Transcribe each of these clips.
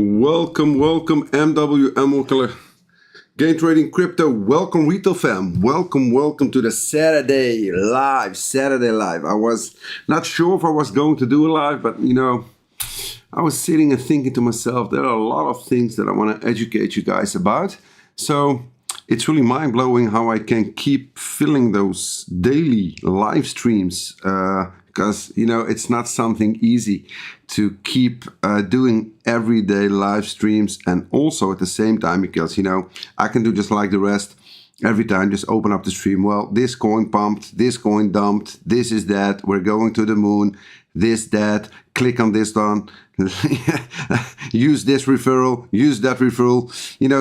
Welcome, MW-TRADINGWORLD Game Trading Crypto. Welcome, retail fam. Welcome to the Saturday live. I was not sure if I was going to do a live, but I was sitting and thinking to myself, there are a lot of things that I want to educate you guys about. So it's really mind-blowing how I can keep filling those daily live streams because it's not something easy to keep doing everyday live streams, and also at the same time because I can do just like the rest. Every time just open up the stream, well, this coin pumped, this coin dumped, this is that, we're going to the moon, this, that, click on this one, use this referral, use that referral.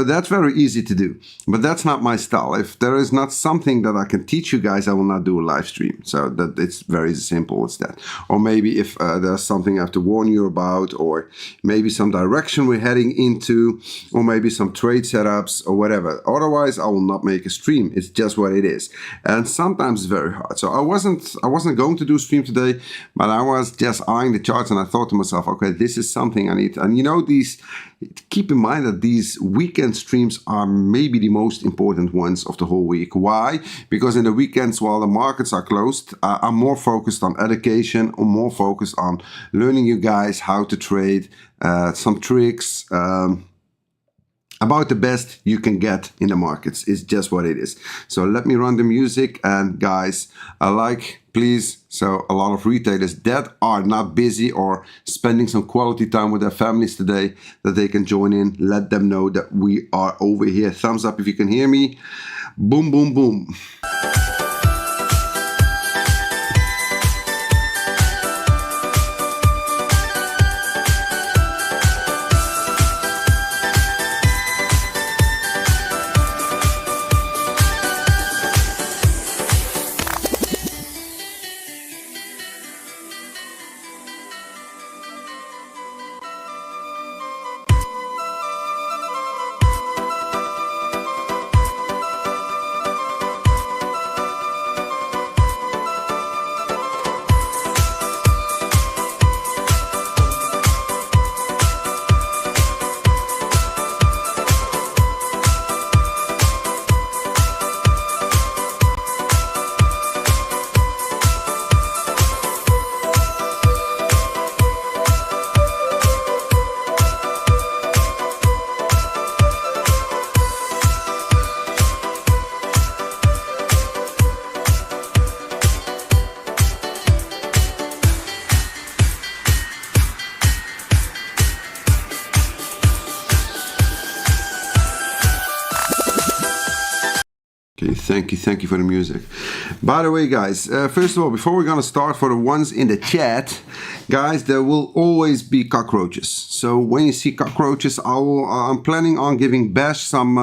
That's very easy to do, but that's not my style. If there is not something that I can teach you guys, I will not do a live stream. So that it's very simple as that. Or maybe if there's something I have to warn you about, or maybe some direction we're heading into, or maybe some trade setups or whatever. Otherwise, I will not make a stream. It's just what it is. And sometimes it's very hard. So I wasn't going to do a stream today, but I was just eyeing the charts and I thought to myself, okay, this is something I need. And keep in mind that these weekend streams are maybe the most important ones of the whole week. Why? Because in the weekends, while the markets are closed, I'm more focused on education, or more focused on learning you guys how to trade, some tricks, about the best you can get in the markets. It's just what it is. So let me run the music, and guys, please. So a lot of retailers that are not busy or spending some quality time with their families today, that they can join in. Let them know that we are over here. Thumbs up if you can hear me. Boom, boom, boom. Thank you for the music. By the way, guys, first of all, before we're gonna start, for the ones in the chat, guys, there will always be cockroaches. So when you see cockroaches, I'm planning on giving Bash some,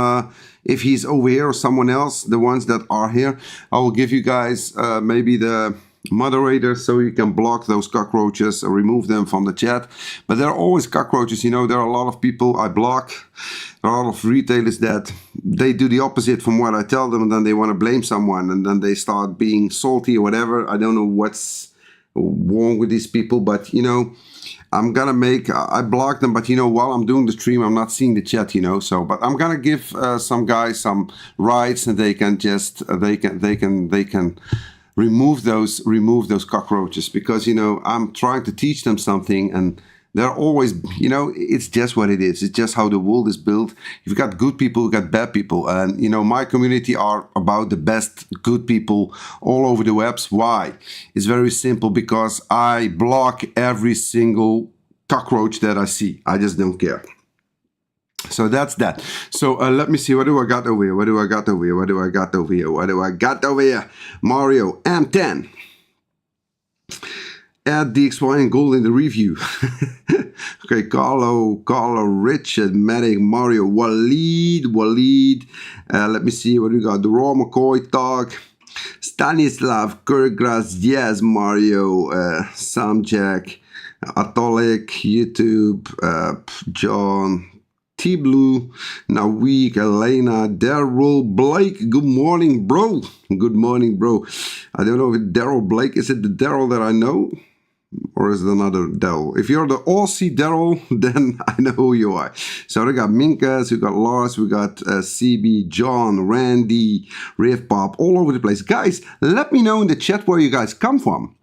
if he's over here or someone else, the ones that are here, I will give you guys maybe the moderator so you can block those cockroaches or remove them from the chat. But there are always cockroaches. There are a lot of people I block. There are a lot of retailers that they do the opposite from what I tell them, and then they want to blame someone, and then they start being salty or whatever. I don't know what's wrong with these people, but I'm gonna I block them, but while I'm doing the stream, I'm not seeing the chat, so, but I'm gonna give some guys some rights, and they can just they can remove those cockroaches, because I'm trying to teach them something, and they're always it's just what it is. It's just how the world is built. You've got good people, you've got bad people, and my community are about the best good people all over the webs. Why? It's very simple, because I block every single cockroach that I see. I just don't care. So that's that. So let me see, what do I got over here? What do I got over here? Mario M10. Add DXY and gold in the review. Okay, Carlo, Richard, Medic, Mario, Waleed. Let me see what we got. The Raw McCoy Talk, Stanislav, Kurgras, yes, Mario, Samjack, Atolik, YouTube, John, T-Blue, Naweek, Elena, Daryl, Blake. Good morning, bro. Good morning, bro. I don't know if Daryl Blake, is it the Daryl that I know? Or is it another Daryl? If you're the Aussie Daryl, then I know who you are. So we got Minkas, we got Lars, we got CB, John, Randy, Riff Pop, all over the place. Guys, let me know in the chat where you guys come from.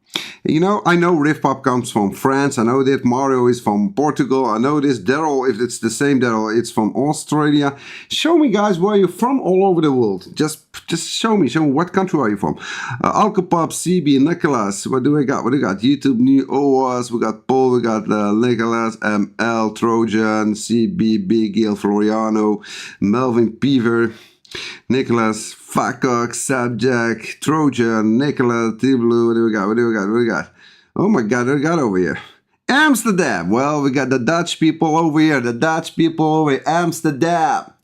You know, I know Riff Pop comes from France. I know that Mario is from Portugal. I know this Daryl, if it's the same Daryl, it's from Australia. Show me, guys, where you're from all over the world. Just show me what country are you from. Alcopop, CB, Nicholas. What do we got? What do we got? YouTube, New OWAS. We got Paul. We got Nicholas, ML, Trojan, CB, Big Gil, Floriano, Melvin Peaver. Nicholas, Fakok, Subject, Trojan, Nicholas, T-Blue, what do we got? What do we got? What do we got? Oh my God, what do we got over here? Amsterdam. Well, we got the Dutch people over here. The Dutch people over here. Amsterdam.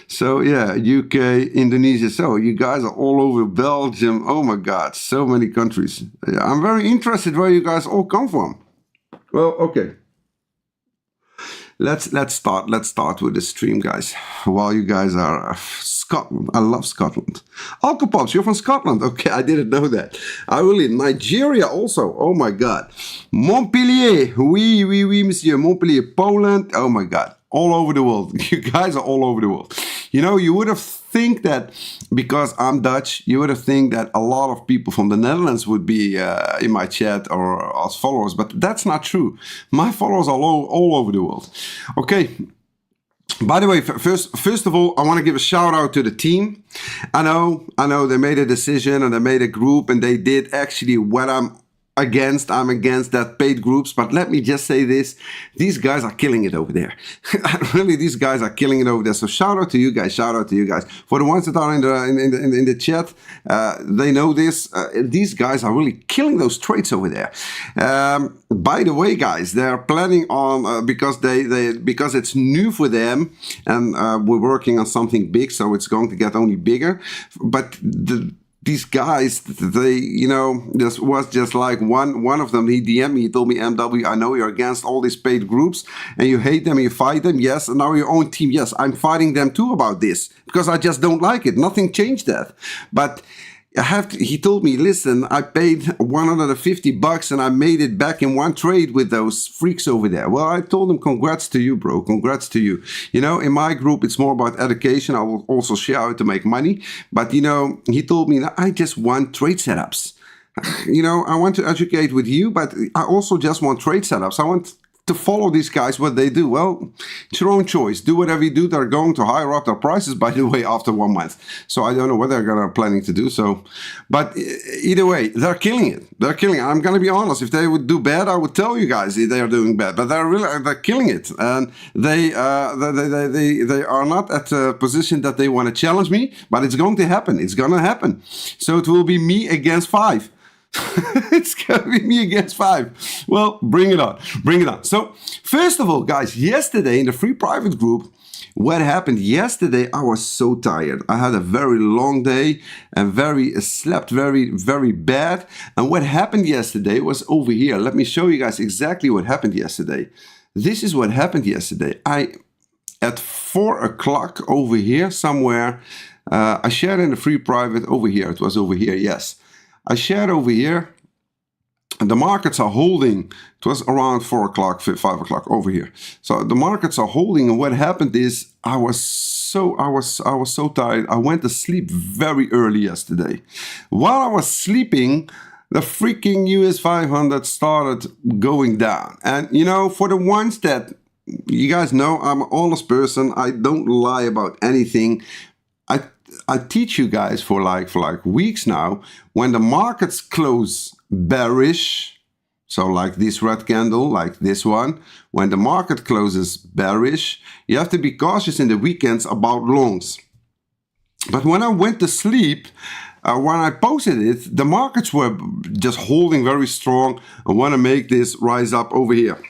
So yeah, UK, Indonesia. So you guys are all over Belgium. Oh my God, so many countries. I'm very interested where you guys all come from. Well, okay. Let's start with the stream, guys. While you guys are Scotland, I love Scotland. Alcopops, you're from Scotland. Okay, I didn't know that. I really Nigeria also. Oh my God, Montpellier, oui, monsieur. Montpellier, Poland. Oh my God, all over the world. You guys are all over the world. You know, you would have think that because I'm Dutch, you would have think that a lot of people from the Netherlands would be in my chat or as followers, but that's not true. My followers are all over the world. Okay. By the way, first of all, I want to give a shout out to the team. I know they made a decision and they made a group and they did actually what I'm against that paid groups, but let me just say this, these guys are killing it over there. Really, these guys are killing it over there. So shout out to you guys, For the ones that are in the chat, they know this. These guys are really killing those trades over there. By the way, guys, they're planning on because because it's new for them, and we're working on something big, so it's going to get only bigger. But these guys, this was just like one of them. He DM'd me, he told me, MW, I know you're against all these paid groups and you hate them and you fight them. Yes, and now your own team. Yes, I'm fighting them too about this because I just don't like it. Nothing changed that. But he told me, listen, I paid $150 and I made it back in one trade with those freaks over there. Well, I told him, congrats to you, bro. Congrats to you. You know, in my group, it's more about education. I will also share how to make money. But, you know, he told me that I just want trade setups. You know, I want to educate with you, but I also just want trade setups. I want to follow these guys, what they do. Well, it's your own choice. Do whatever you do. They're going to higher up their prices, by the way, after 1 month. So I don't know what they're planning to do. So, but either way, they're killing it. They're killing it. I'm going to be honest. If they would do bad, I would tell you guys they are doing bad. But they're killing it, and they are not at a position that they want to challenge me. But it's going to happen. It's going to happen. So it will be me against 5. It's gonna be me against 5. Well, bring it on. Bring it on. So, first of all, guys, yesterday in the free private group, what happened yesterday, I was so tired. I had a very long day and slept very, very bad. And what happened yesterday was over here. Let me show you guys exactly what happened yesterday. This is what happened yesterday. At 4 o'clock over here somewhere, I shared in the free private over here. It was over here, yes. I shared over here, and the markets are holding. It was around 4 o'clock, 5 o'clock over here. So the markets are holding, and what happened is I was so tired. I went to sleep very early yesterday. While I was sleeping, the freaking US 500 started going down. And you know, for the ones that you guys know, I'm an honest person. I don't lie about anything. I teach you guys for like weeks now, when the markets close bearish, so like this red candle, like this one, when the market closes bearish, you have to be cautious in the weekends about longs. But when I went to sleep, when I posted it, the markets were just holding very strong. I want to make this rise up over here.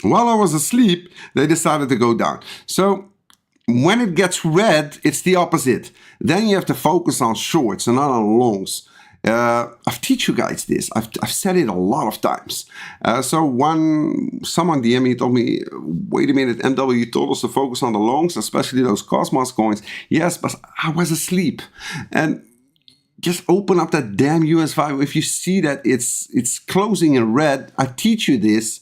While I was asleep, they decided to go down. So when it gets red, it's the opposite. Then you have to focus on shorts and not on longs. I've teach you guys this. I've said it a lot of times. Someone DM me told me, wait a minute, MW, you told us to focus on the longs, especially those Cosmos coins. Yes, but I was asleep. And just open up that damn US5. If you see that it's closing in red, I teach you this,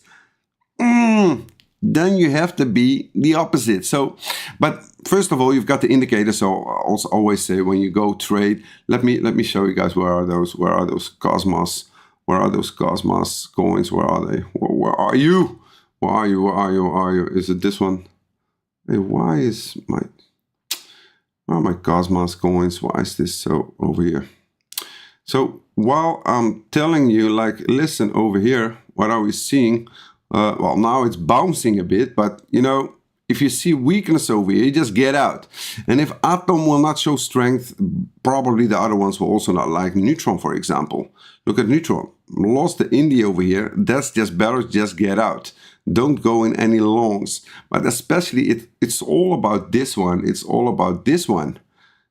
then you have to be the opposite. So, but first of all, you've got the indicator. So I also always say when you go trade, let me show you guys where are those Cosmos, where are those Cosmos coins? Where are they? Where are you? Where are you? Where are you? Where are you? Is it this one? Hey, why is where are my Cosmos coins? Why is this so over here? So while I'm telling you, like, listen over here, what are we seeing? Well, now it's bouncing a bit, but you know, if you see weakness over here, you just get out. And if Atom will not show strength, probably the other ones will also not, like Neutron, for example. Look at Neutron. Lost the India over here. That's just better, just get out. Don't go in any longs. But especially, it's all about this one. It's all about this one.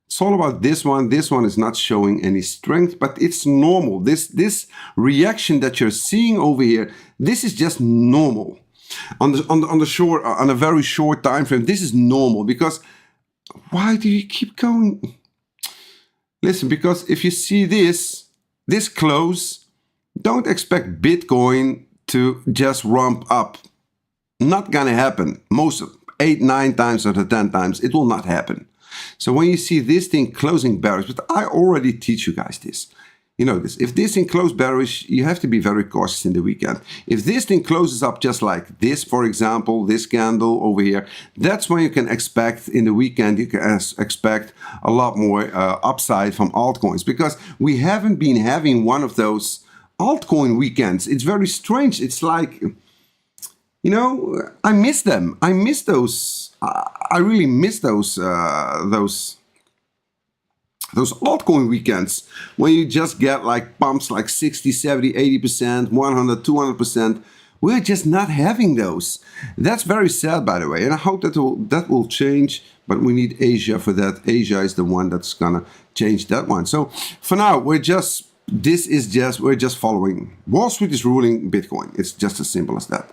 It's all about this one. This one is not showing any strength, but it's normal. This reaction that you're seeing over here, this is just normal. On a very short time frame, this is normal. Because why do you keep going? Listen, because if you see this close, don't expect Bitcoin to just ramp up. Not gonna happen. Most of 8, 9 times out of 10 times, it will not happen. So when you see this thing closing bearish, but I already teach you guys this. You know this. If this thing closes bearish, you have to be very cautious in the weekend. If this thing closes up just like this, for example, this candle over here, that's when you can expect in the weekend, you can expect a lot more upside from altcoins, because we haven't been having one of those altcoin weekends. It's very strange. It's like, you know, I miss them. I miss those. I really miss those altcoin weekends when you just get like pumps like 60, 70, 80%, 100, 200%. We're just not having those. That's very sad, by the way. And I hope that will change, but we need Asia for that. Asia is the one that's gonna change that one. So for now, we're just following. Wall Street is ruling Bitcoin. It's just as simple as that.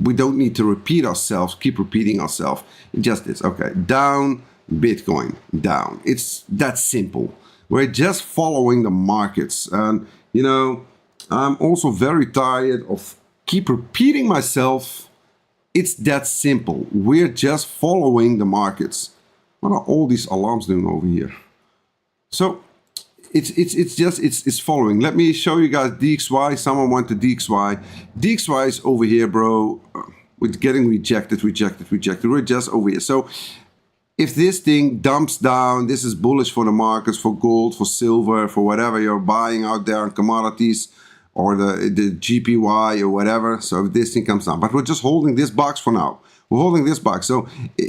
We don't need to repeat ourselves, keep repeating ourselves. It just is. Okay, down, Bitcoin, down. It's that simple. We're just following the markets. And, you know, I'm also very tired of keep repeating myself. It's that simple. We're just following the markets. What are all these alarms doing over here? So, it's following. Let me show you guys DXY. Someone went to DXY. DXY is over here, bro. With getting rejected. We're just over here. So if this thing dumps down, this is bullish for the markets, for gold, for silver, for whatever you're buying out there on commodities, or the GPY or whatever. So if this thing comes down, but we're just holding this box for now. We're holding this box. So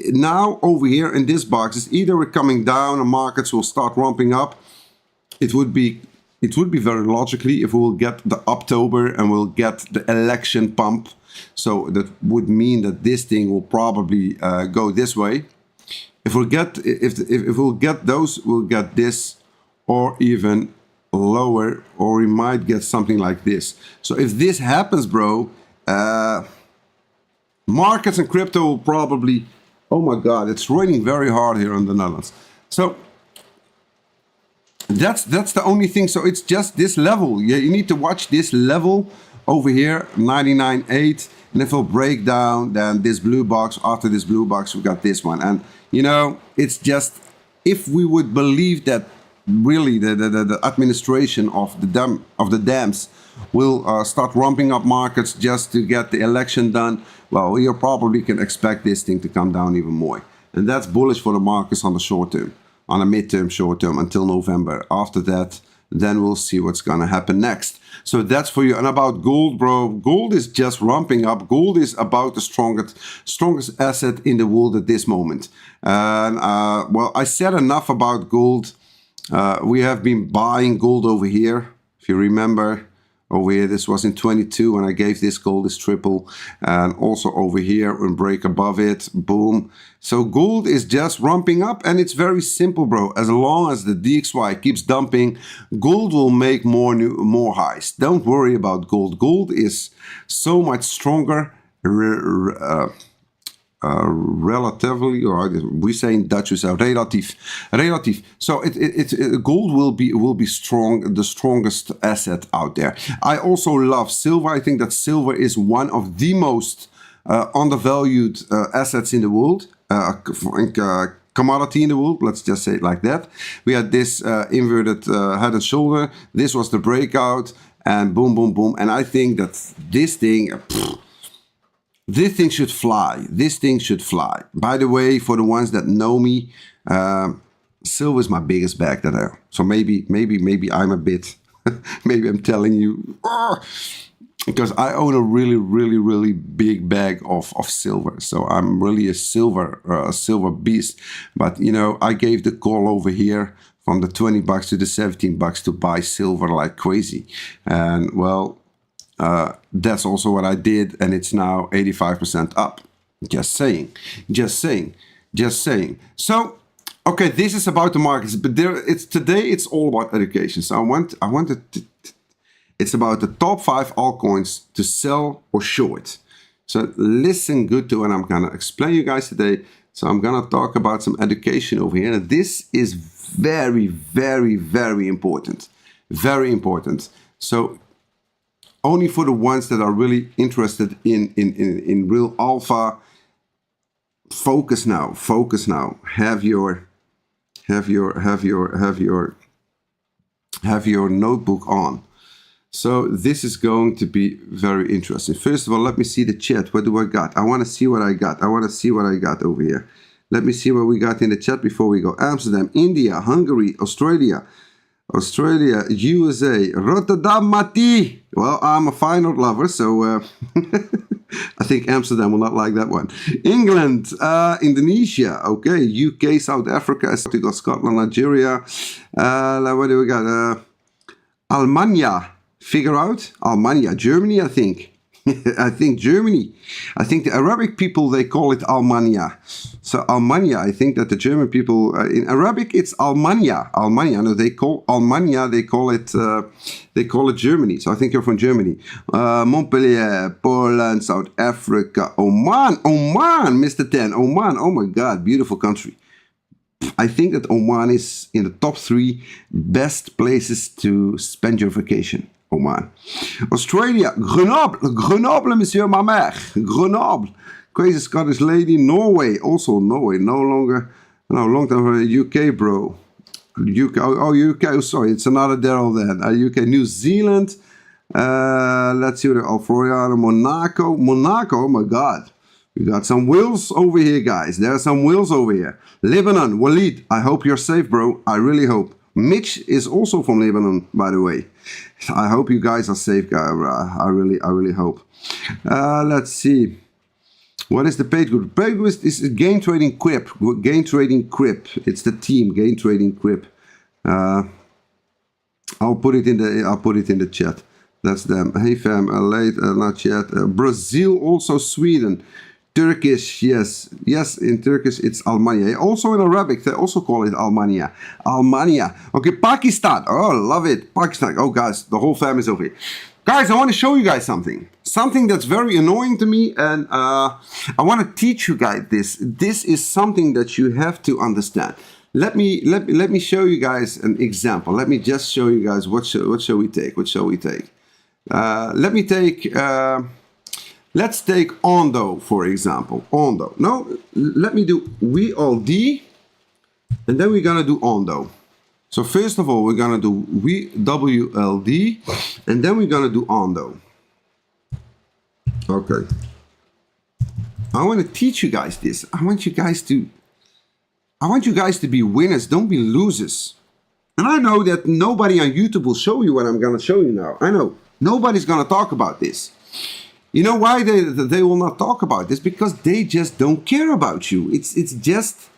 now over here in this box, it's either we're coming down, the markets will start ramping up. It would be very logically if we will get the October and we'll get the election pump. So that would mean that this thing will probably go this way. If we'll get those, we'll get this, or even lower, or we might get something like this. So if this happens, bro, markets and crypto will probably, oh my God, it's raining very hard here in the Netherlands. So that's the only thing. So it's just this level. Yeah, you need to watch this level over here, 99.8. And if it'll break down, then this blue box, after this blue box, we got this one. And you know, it's just, if we would believe that really the administration of the dams will start ramping up markets just to get the election done, well, you probably can expect this thing to come down even more. And that's bullish for the markets on the short term, on a midterm, short term, until November. After that, then we'll see what's gonna happen next. So that's for you. And about gold, bro, gold is just ramping up. Gold is about the strongest asset in the world at this moment. And well, I said enough about gold. We have been buying gold over here, if you remember. Over here, this was in 22 when I gave this gold this triple, and also over here and break above it, boom. So gold is just ramping up, and it's very simple, bro. As long as the DXY keeps dumping, gold will make more highs. Don't worry about gold. Gold is so much stronger relatively, or we say in Dutch, we say relatief. Relatief. So gold will be strong, the strongest asset out there. I also love silver. I think that silver is one of the most undervalued assets in the world. Commodity in the world, let's just say it like that. We had this inverted head and shoulder. This was the breakout, and boom, boom, boom. And I think that this thing should fly. This thing should fly. By the way, for the ones that know me, silver is my biggest bag that I own. So maybe I'm a bit, maybe I'm telling you, because I own a really big bag of silver. So I'm really a silver beast. But you know, I gave the call over here from the 20 bucks to the 17 bucks to buy silver like crazy. And well, that's also what I did, and it's now 85% up. Just saying. So, okay, this is about the markets, but today it's all about education. So I wanted to, it's about the top 5 altcoins to sell or short. So listen good to what I'm gonna explain you guys today. So I'm gonna talk about some education over here, and this is very important. Very important. So only for the ones that are really interested in real alpha, focus now. Have your notebook on. So this is going to be very interesting. First of all, let me see the chat. What do I got? I want to see what I got. Over here. Let me see what we got in the chat before we go. Amsterdam, India, Hungary, Australia, USA, Rotterdam, Mati. Well, I'm a Feyenoord lover, so I think Amsterdam will not like that one. England, Indonesia, okay, UK, South Africa, Scotland, Nigeria. What do we got? Almania, figure out? Almania, Germany, I think. I think Germany. I think the Arabic people, they call it Almania. So Almania, I think that the German people, in Arabic, it's Almania. Almania, no, they call Almania, they call it Germany. So I think you're from Germany. Montpellier, Poland, South Africa, Oman, Mr. 10, Oman, oh my God, beautiful country. I think that Oman is in the top 3 best places to spend your vacation. Oman. Australia, Grenoble, monsieur, ma mère. Grenoble. Crazy Scottish lady. Norway, also Norway. Long time for UK, bro. UK, UK, oh, sorry, it's another Daryl then. UK, New Zealand. Let's see what Florida, Monaco, oh my God. We got some wheels over here, guys. There are some wheels over here. Lebanon, Walid, I hope you're safe, bro. I really hope. Mitch is also from Lebanon, by the way. I hope you guys are safe, guys. I really hope. Let's see. What is the page group? Page group is Gain Trading Crip. Gain Trading Crip. It's the team Gain Trading Crip. I'll put it in the chat. That's them. Hey fam, late, not yet. Brazil, also Sweden. Turkish, yes, in Turkish it's Almania. Also in Arabic, they also call it Almania. Okay, Pakistan, oh, love it. Pakistan, oh guys, the whole fam is over here. Guys, I want to show you guys something that's very annoying to me, and I want to teach you guys this. This is something that you have to understand. Let me show you guys an example. Let me just show you guys what shall we take? Let's take Ondo, for example. Ondo. No, let me do WLD, and then we're gonna do Ondo. So first of all, we're gonna do WLD, and then we're gonna do Ondo. Okay. I want to teach you guys this. I want you guys to be winners, don't be losers. And I know that nobody on YouTube will show you what I'm gonna show you now. I know nobody's gonna talk about this. You know why they will not talk about this? Because they just don't care about you. It's just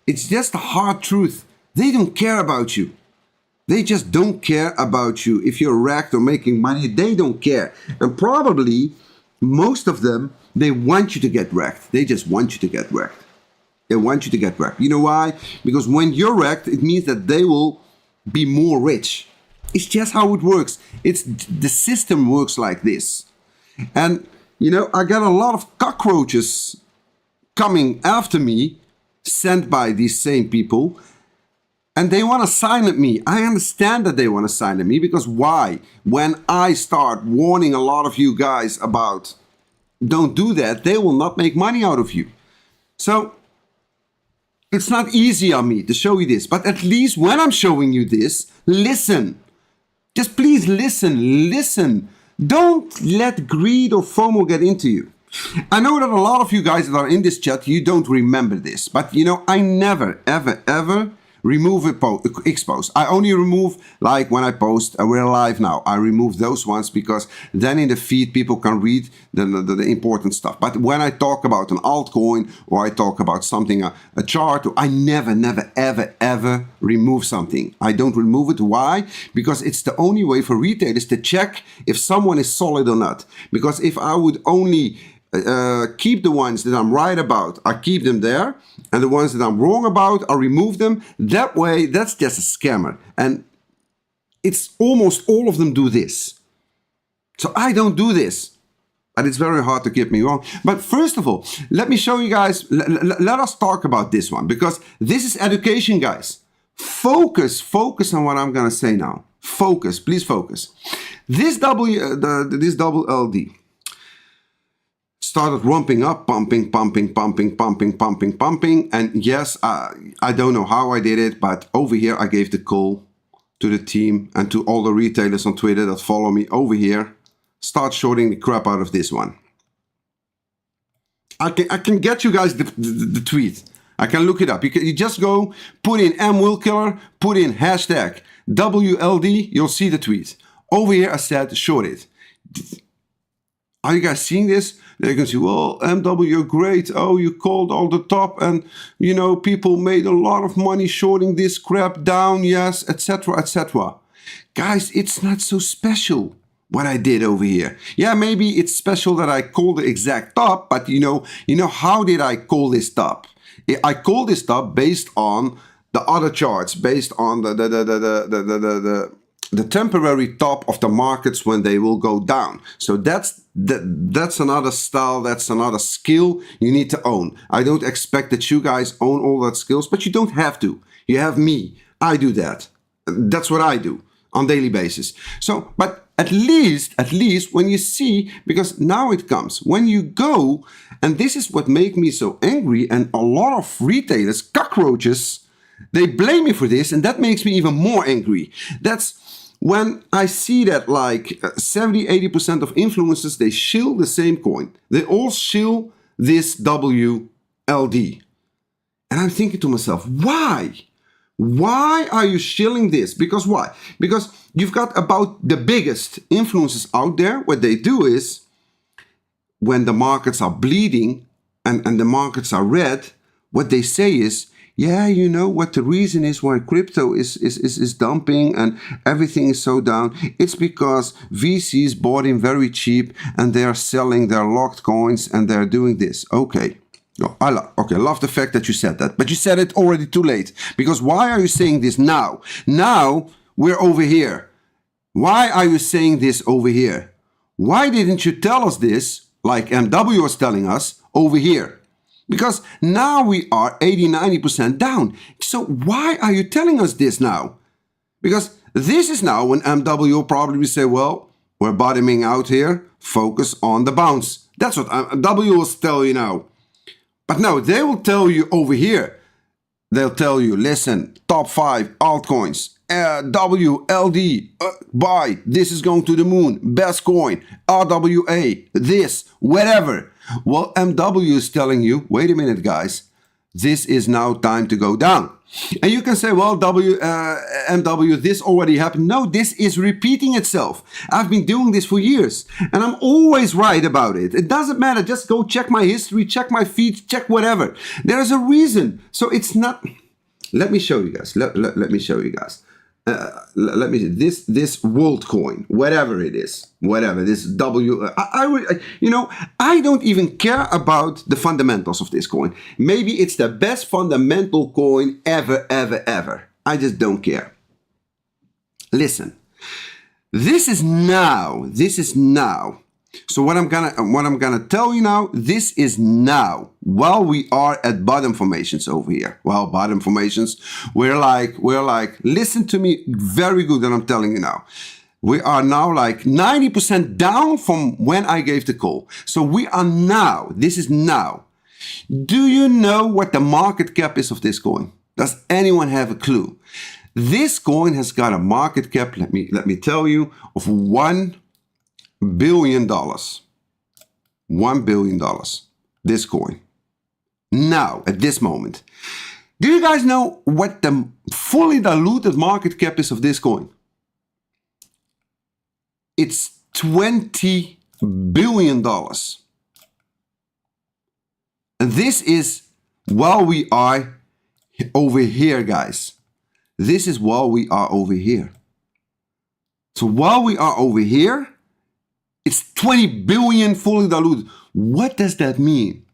the hard truth. They don't care about you. They just don't care about you. If you're wrecked or making money, they don't care. And probably most of them, they want you to get wrecked. They just want you to get wrecked. They want you to get wrecked. You know why? Because when you're wrecked, it means that they will be more rich. It's just how it works. The system works like this. And, you know, I got a lot of cockroaches coming after me, sent by these same people, and they want to silence me. I understand that they want to silence me, because why? When I start warning a lot of you guys about don't do that, they will not make money out of you. So it's not easy on me to show you this, but at least when I'm showing you this, listen. Just please listen, listen. Don't let greed or FOMO get into you. I know that a lot of you guys that are in this chat, you don't remember this, but you know, I never, ever, ever remove expose. I only remove, like when I post, we're live now, I remove those ones, because then in the feed people can read the important stuff. But when I talk about an altcoin, or I talk about something, a chart, I never, never, ever, ever remove something. I don't remove it. Why? Because it's the only way for retailers to check if someone is solid or not. Because if I would only keep the ones that I'm right about, I keep them there, and the ones that I'm wrong about, I remove them. That way, that's just a scammer. And it's almost all of them do this. So I don't do this. But it's very hard to get me wrong. But first of all, let me show you guys, let us talk about this one, because this is education, guys. Focus on what I'm going to say now. Focus, please focus. This WLD started ramping up, pumping, and yes, I don't know how I did it, but over here I gave the call to the team and to all the retailers on Twitter that follow me over here, start shorting the crap out of this one. I can get you guys the tweet. I can look it up. You just go, put in MWillKiller, put in hashtag WLD, you'll see the tweet. Over here I said short it. Are you guys seeing this? They can say, well, MW, you're great. Oh, you called all the top, and you know, people made a lot of money shorting this crap down, yes, etc., etc. Guys, it's not so special what I did over here. Yeah, maybe it's special that I called the exact top, but you know how did I call this top? I called this top based on the other charts, based on the temporary top of the markets when they will go down. So that's another style, that's another skill you need to own. I don't expect that you guys own all that skills, but you don't have to. You have me. I do that. That's what I do on daily basis. So, but at least when you see, because now it comes, when you go, and this is what makes me so angry, and a lot of retailers, cockroaches, they blame me for this, and that makes me even more angry. That's when I see that like 70-80% of influencers, they shill the same coin. They all shill this WLD. And I'm thinking to myself, why? Why are you shilling this? Because why? Because you've got about the biggest influencers out there. What they do is, when the markets are bleeding and the markets are red, what they say is, yeah, you know what the reason is why crypto is dumping and everything is so down. It's because VCs bought in very cheap and they are selling their locked coins and they're doing this. Okay. No, I love the fact that you said that, but you said it already too late. Because why are you saying this now? Now we're over here. Why are you saying this over here? Why didn't you tell us this, like MW was telling us, over here? Because now we are 80-90% down. So why are you telling us this now? Because this is now when MW will probably say, well, we're bottoming out here. Focus on the bounce. That's what MW will tell you now. But no, they will tell you over here. They'll tell you, listen, top 5 altcoins. WLD, buy, this is going to the moon, best coin, RWA, this, whatever. Well, MW is telling you, wait a minute, guys, this is now time to go down. And you can say, well, MW, this already happened. No, this is repeating itself. I've been doing this for years, and I'm always right about it. It doesn't matter. Just go check my history, check my feed, check whatever. There is a reason. So it's not... Let me show you guys. Let me show you guys. Let me see this world coin, whatever it is, whatever this I don't even care about the fundamentals of this coin. Maybe it's the best fundamental coin ever. I just don't care. Listen, this is now So what I'm gonna tell you now, this is now, while we are at bottom formations over here. Well, bottom formations, we're like, listen to me very good that I'm telling you now. We are now like 90% down from when I gave the call. So we are now, this is now. Do you know what the market cap is of this coin? Does anyone have a clue? This coin has got a market cap, let me tell you, of $1 billion. $1 billion. This coin. Now, at this moment. Do you guys know what the fully diluted market cap is of this coin? It's $20 billion. And this is while we are over here, guys. This is while we are over here. So while we are over here, it's 20 billion fully diluted. What does that mean?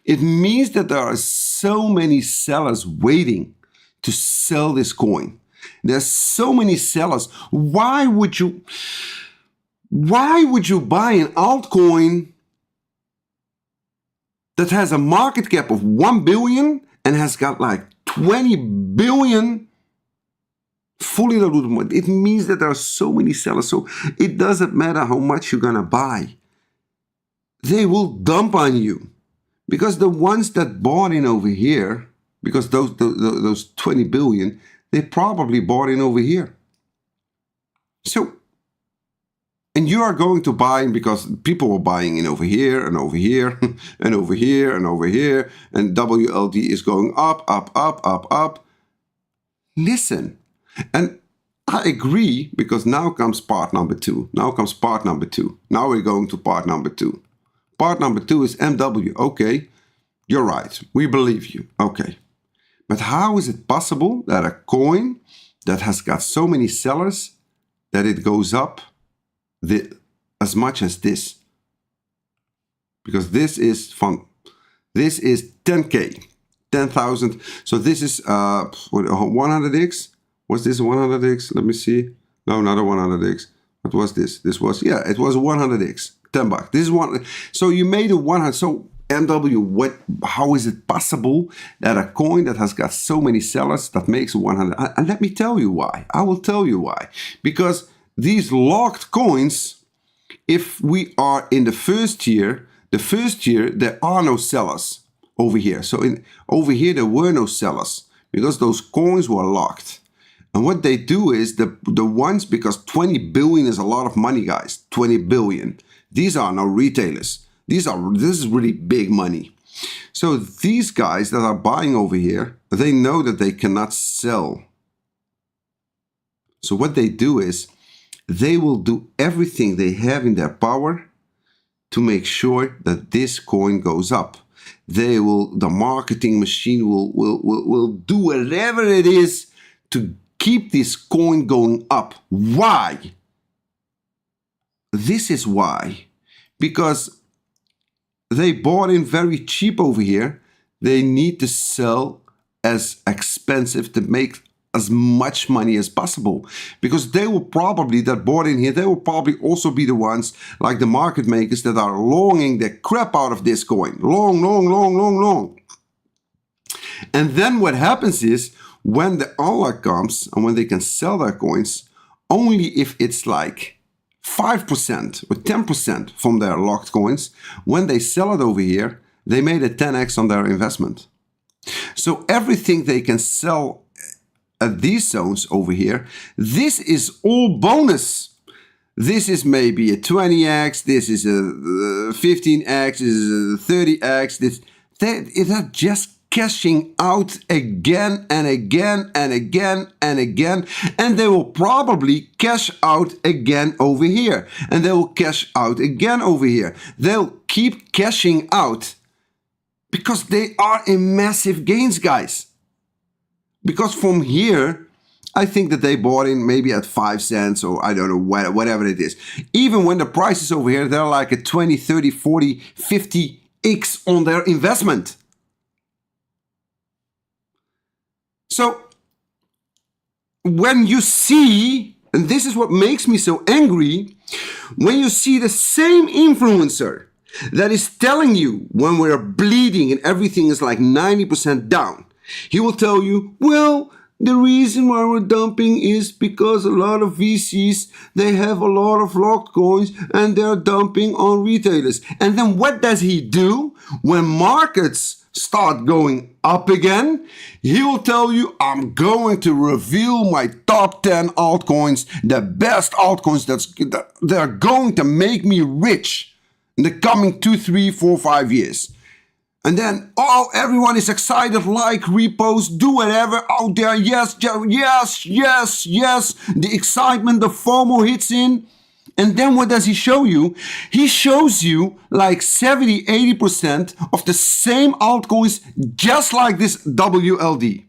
It means that there are so many sellers waiting to sell this coin. There's so many sellers. Why would you buy an altcoin that has a market cap of 1 billion and has got like 20 billion fully diluted? It means that there are so many sellers. So it doesn't matter how much you're gonna buy. They will dump on you. Because the ones that bought in over here, because those 20 billion, they probably bought in over here. So, and you are going to buy because people were buying in over here and over here and over here and over here, and WLD is going up, up, up, up, up. Listen, and I agree, because now comes part number two. Now comes part number two. Now we're going to part number two. Part number two is MW. Okay, you're right. We believe you. Okay. But how is it possible that a coin that has got so many sellers that it goes up as much as this? Because this is 10K, 10,000. So this is 100x. Was this 100x? Let me see. No, not a 100x. What was this? This was, yeah, it was 100x. $10. This is one. So you made a 100. So MW, how is it possible that a coin that has got so many sellers that makes 100? And let me tell you why. I will tell you why. Because these locked coins, if we are in the first year, there are no sellers over here. So over here, there were no sellers because those coins were locked. And what they do is the ones, because 20 billion is a lot of money, guys, 20 billion. These are no retailers. This is really big money. So these guys that are buying over here, they know that they cannot sell. So what they do is they will do everything they have in their power to make sure that this coin goes up. The marketing machine will do whatever it is to keep this coin going up. Why? This is why. Because they bought in very cheap over here. They need to sell as expensive to make as much money as possible. Because they will probably, that bought in here, they will probably also be the ones, like the market makers, that are longing the crap out of this coin. Long, long, long, long, long. And then what happens is, when the unlock comes, and when they can sell their coins, only if it's like 5% or 10% from their locked coins, when they sell it over here, they made a 10x on their investment. So everything they can sell at these zones over here, this is all bonus. This is maybe a 20x, this is a 15x, this is a 30x, they're just cashing out again and again and again and again, and they will probably cash out again over here, and they will cash out again over here. They'll keep cashing out because they are in massive gains, guys. Because from here, I think that they bought in maybe at 5 cents, or I don't know, whatever it is. Even when the price is over here, they're like a 20, 30, 40, 50x on their investment. So when you see And this is what makes me so angry when you see the same influencer that is telling you when we're bleeding and everything is like 90% down. He will tell you, well, the reason why we're dumping is because a lot of VCs, they have a lot of locked coins and they're dumping on retailers. And then what does he do? When markets start going up again, he will tell you, I'm going to reveal my top 10 altcoins, the best altcoins they're going to make me rich in the coming 2, 3, 4, 5 years. And then, oh, everyone is excited, like, repost, do whatever out there. Yes, yes, yes, yes. The excitement, the FOMO hits in. And then what does he show you? He shows you like 70, 80% of the same altcoins, just like this WLD.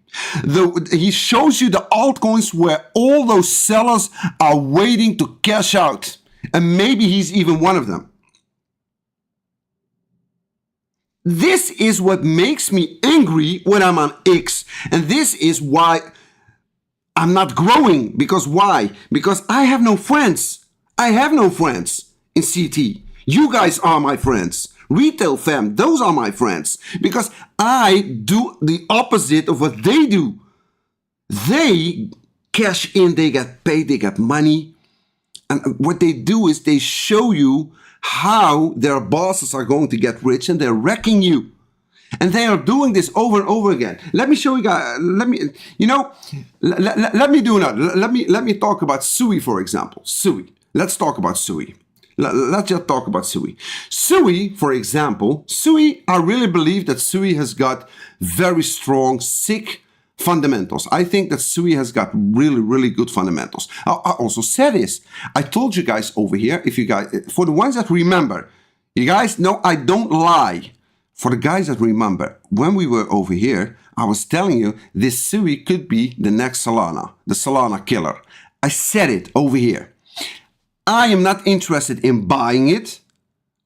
He shows you the altcoins where all those sellers are waiting to cash out. And maybe he's even one of them. This is what makes me angry when I'm on X. And this is why I'm not growing. Because why? Because I have no friends. I have no friends in CT. You guys are my friends. Retail fam, those are my friends. Because I do the opposite of what they do. They cash in, they get paid, they get money. And what they do is they show you how their bosses are going to get rich and they're wrecking you. And they are doing this over and over again. Let me show you guys, let me do another. Let me talk about Sui, for example. Sui. Let's talk about Sui. Let's just talk about Sui. Sui, for example, Sui, I really believe that Sui has got very strong, sick fundamentals. I think that Sui has got really, really good fundamentals. I also said this. I told you guys over here, if you guys, for the ones that remember, you guys know I don't lie. For the guys that remember, when we were over here, I was telling you this Sui could be the next Solana, the Solana killer. I said it over here. I am not interested in buying it.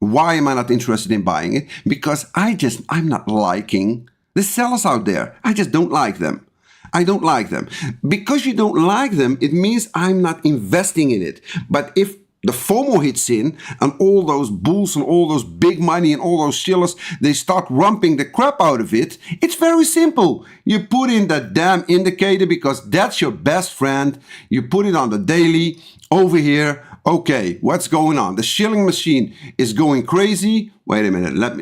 Why am I not interested in buying it? Because I'm not liking the sellers out there. I just don't like them. I don't like them. Because you don't like them, it means I'm not investing in it. But if the FOMO hits in and all those bulls and all those big money and all those shillers, they start rumping the crap out of it, it's very simple. You put in that damn indicator because that's your best friend. You put it on the daily over here. Okay, what's going on? The shilling machine is going crazy. Wait a minute, let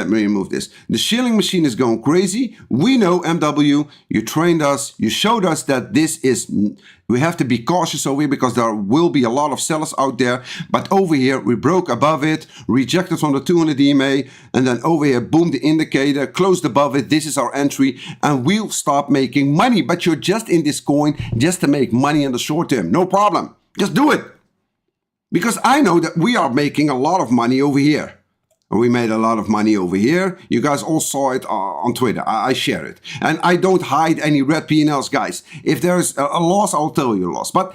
me remove this. The shilling machine is going crazy. We know, MW, you trained us, you showed us that we have to be cautious over here because there will be a lot of sellers out there. But over here, we broke above it, rejected from the 200 EMA, and then over here, boom, the indicator, closed above it. This is our entry, and we'll start making money. But you're just in this coin just to make money in the short term. No problem. Just do it. Because I know that we are making a lot of money over here. We made a lot of money over here. You guys all saw it on Twitter. I share it. And I don't hide any red P&Ls, guys. If there's a loss, I'll tell you a loss. But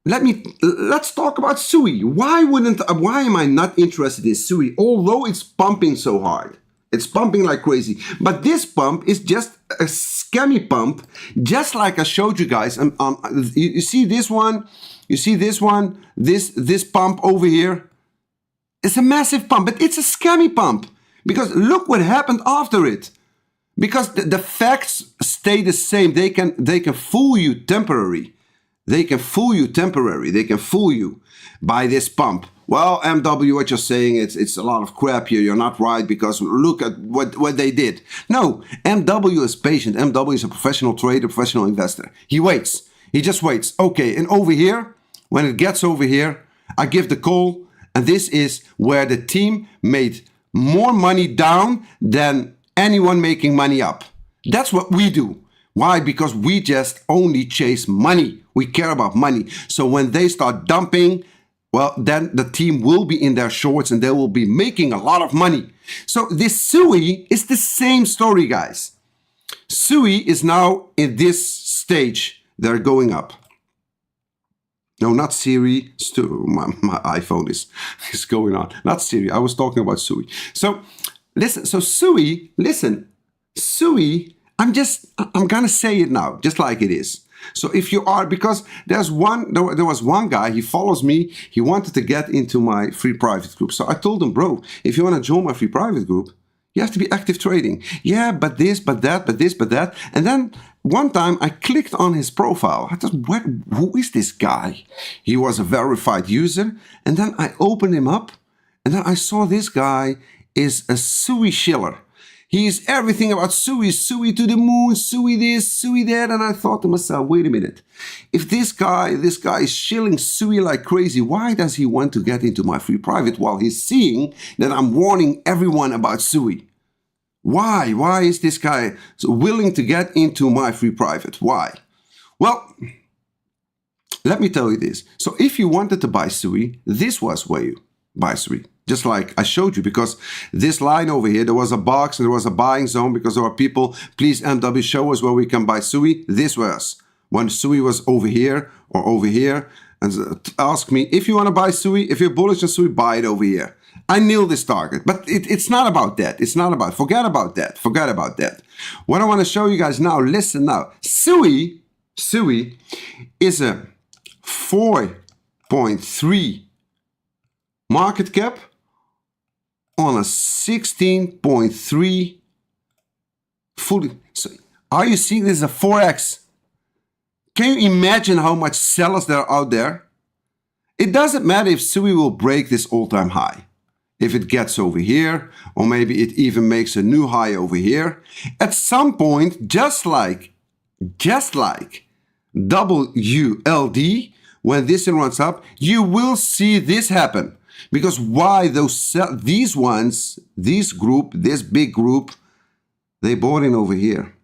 let's talk about Sui. Why am I not interested in Sui? Although it's pumping so hard. It's pumping like crazy. But this pump is just a scammy pump. Just like I showed you guys. You see this one? You see this one? This pump over here? It's a massive pump, but it's a scammy pump. Because look what happened after it. Because the facts stay the same. They can fool you temporary. They can fool you temporary. They can fool you by this pump. Well, MW, what you're saying, it's a lot of crap here. You're not right because look at what they did. No, MW is patient. MW is a professional trader, professional investor. He waits. He just waits. Okay, and over here, when it gets over here, I give the call. And this is where the team made more money down than anyone making money up. That's what we do. Why? Because we just only chase money. We care about money. So when they start dumping, well, then the team will be in their shorts and they will be making a lot of money. So this Sui is the same story, guys. Sui is now in this stage. They're going up. No, not Siri. My iPhone is going on. Not Siri. I was talking about Sui. So listen. So Sui, listen. Sui. I'm gonna say it now, just like it is. So if you are, because there was one guy, he follows me, he wanted to get into my free private group. So I told him, bro, if you want to join my free private group, you have to be active trading. Yeah, but this, but that, but this, but that. And then one time I clicked on his profile. I thought, who is this guy? He was a verified user. And then I opened him up, and then I saw this guy is a Sui shiller. He's everything about Sui, Sui to the moon, Sui this, Sui that. And I thought to myself, wait a minute. If this guy is shilling Sui like crazy, why does he want to get into my free private while he's seeing that I'm warning everyone about Sui? Why? Why is this guy so willing to get into my free private? Why? Well, let me tell you this. So if you wanted to buy Sui, this was where you buy Sui. Just like I showed you, because this line over here, there was a box and there was a buying zone because there were people, please MW, show us where we can buy Sui. This was when Sui was over here or over here, and ask me, if you want to buy Sui, if you're bullish on Sui, buy it over here. I nailed this target, but it's not about that. It's not about, forget about that. Forget about that. What I want to show you guys now, listen now. Sui is a 4.3 market cap on a 16.3 fully. So are you seeing this is a 4x? Can you imagine how much sellers there are out there? It doesn't matter if Sui will break this all-time high. If it gets over here, or maybe it even makes a new high over here. At some point, just like WLD, when this runs up, you will see this happen. Because why these ones, this big group, they bought in over here.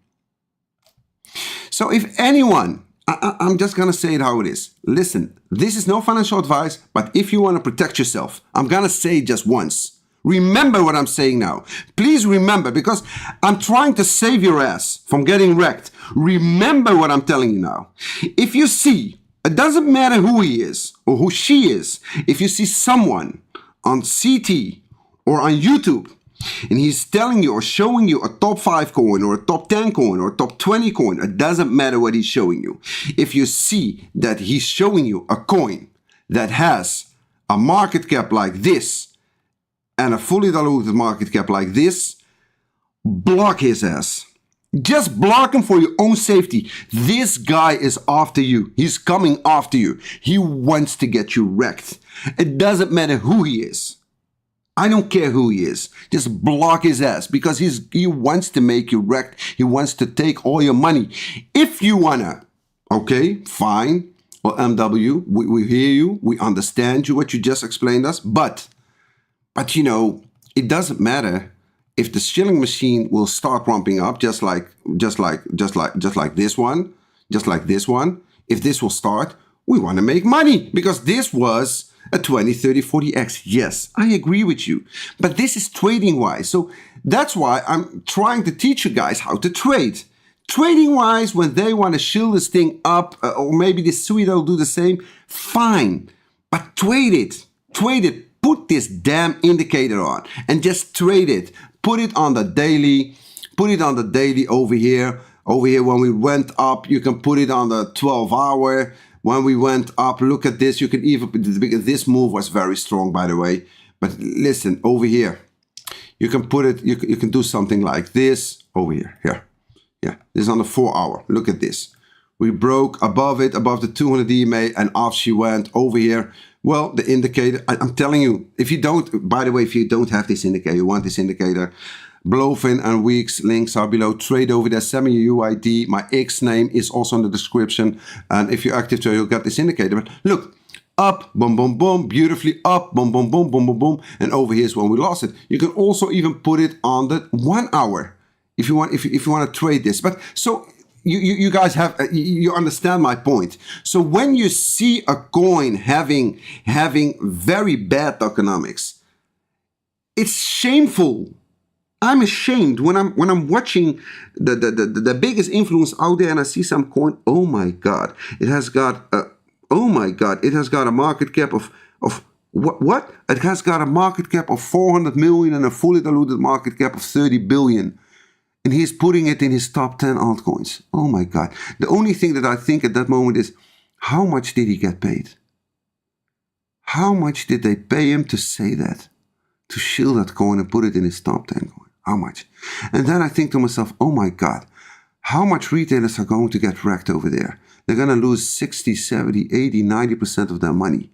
So if anyone, I'm just going to say it how it is. Listen, this is no financial advice, but if you want to protect yourself, I'm going to say it just once. Remember what I'm saying now. Please remember, because I'm trying to save your ass from getting wrecked. Remember what I'm telling you now. If you see, it doesn't matter who he is or who she is. If you see someone on CT or on YouTube and he's telling you or showing you a top 5 coin or a top 10 coin or a top 20 coin, it doesn't matter what he's showing you. If you see that he's showing you a coin that has a market cap like this and a fully diluted market cap like this, block his ass. Just block him for your own safety. This guy is after you. He's coming after you. He wants to get you wrecked. It doesn't matter who he is. I don't care who he is. Just block his ass, because he wants to make you wrecked. He wants to take all your money. If you wanna, okay, fine. Well, MW, we hear you. We understand you, what you just explained us. But you know, it doesn't matter if the shilling machine will start ramping up, just like this one. If this will start, we want to make money, because this was a 20, 30, 40x. Yes, I agree with you. But this is trading wise. So that's why I'm trying to teach you guys how to trade. Trading wise, when they want to shill this thing up, or maybe the Sui will do the same, fine. But trade it. Trade it. Put this damn indicator on and just trade it. Put it on the daily. Put it on the daily over here. Over here, when we went up, you can put it on the 12-hour. When we went up, look at this. You can even, because this move was very strong, by the way. But listen, over here, you can put it, you can do something like this over here. Here. Yeah, this is on the 4-hour. Look at this. We broke above it, above the 200 EMA, and off she went over here. Well, the indicator, I'm telling you, if you don't, by the way, if you don't have this indicator, you want this indicator, Blofin and Weex links are below. Trade over there, send me your UID. My X name is also in the description. And if you're active, you'll get this indicator. But look, up, boom, boom, boom, beautifully up, boom, boom, boom, boom, boom, boom. And over here's when we lost it. You can also even put it on the 1 hour if you want, if you want to trade this. But so you guys have, you understand my point. So when you see a coin having very bad tokenomics, it's shameful. I'm ashamed when I'm watching the biggest influence out there and I see some coin. Oh my God, it has got it has got a market cap of what? It has got a market cap of 400 million and a fully diluted market cap of 30 billion. And he's putting it in his top 10 altcoins. Oh my God. The only thing that I think at that moment is, how much did he get paid? How much did they pay him to say that? To shield that coin and put it in his top 10 coin? How much? And then I think to myself, oh my God, how much retailers are going to get wrecked over there? They're going to lose 60, 70, 80, 90% of their money.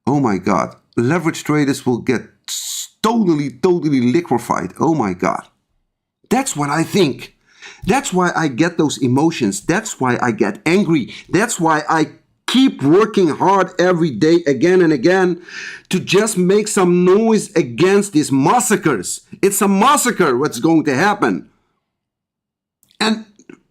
Oh my God. Leverage traders will get totally liquefied. Oh my God. That's what I think. That's why I get those emotions. That's why I get angry. That's why I keep working hard every day again and again to just make some noise against these massacres. It's a massacre what's going to happen. And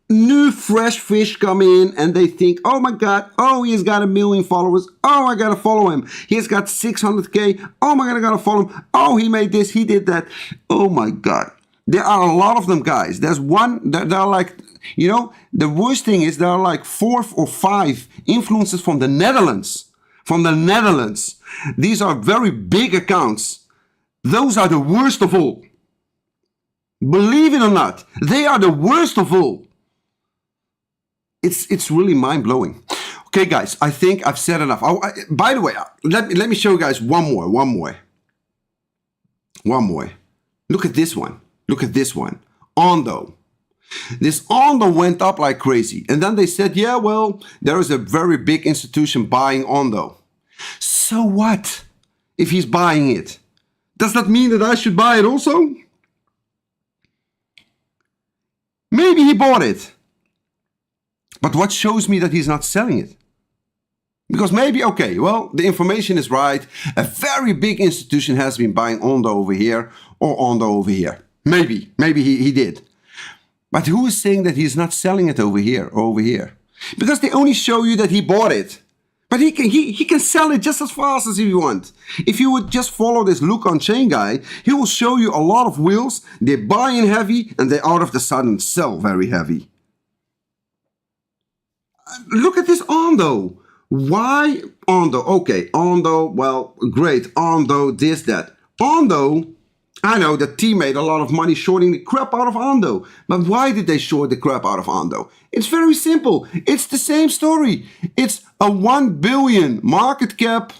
new fresh fish come in and they think, oh my God, oh, he's got 1 million followers. Oh, I gotta follow him. He's got 600K. Oh my God, I gotta follow him. Oh, he made this, he did that. Oh my God. There are a lot of them, guys. There's one, there are like, you know, the worst thing is there are like 4 or 5 influencers from the Netherlands. From the Netherlands. These are very big accounts. Those are the worst of all. Believe it or not, they are the worst of all. It's really mind-blowing. Okay, guys, I think I've said enough. By the way, let me show you guys one more. Look at this one. Look at this one. Ondo. This Ondo went up like crazy. And then they said, yeah, well, there is a very big institution buying Ondo. So what if he's buying it? Does that mean that I should buy it also? Maybe he bought it. But what shows me that he's not selling it? Because maybe, okay, well, the information is right. A very big institution has been buying Ondo over here or Ondo over here. Maybe he did. But who is saying that he's not selling it over here or over here? Because they only show you that he bought it. But he can sell it just as fast as you want. If you would just follow this look on chain guy, he will show you a lot of wheels. They buy in heavy and they all of a sudden sell very heavy. Look at this Ondo. Why Ondo? Okay, Ondo, well, great. Ondo, this, that. Ondo, I know the team made a lot of money shorting the crap out of Ondo. But why did they short the crap out of Ondo? It's very simple. It's the same story. It's a 1 billion market cap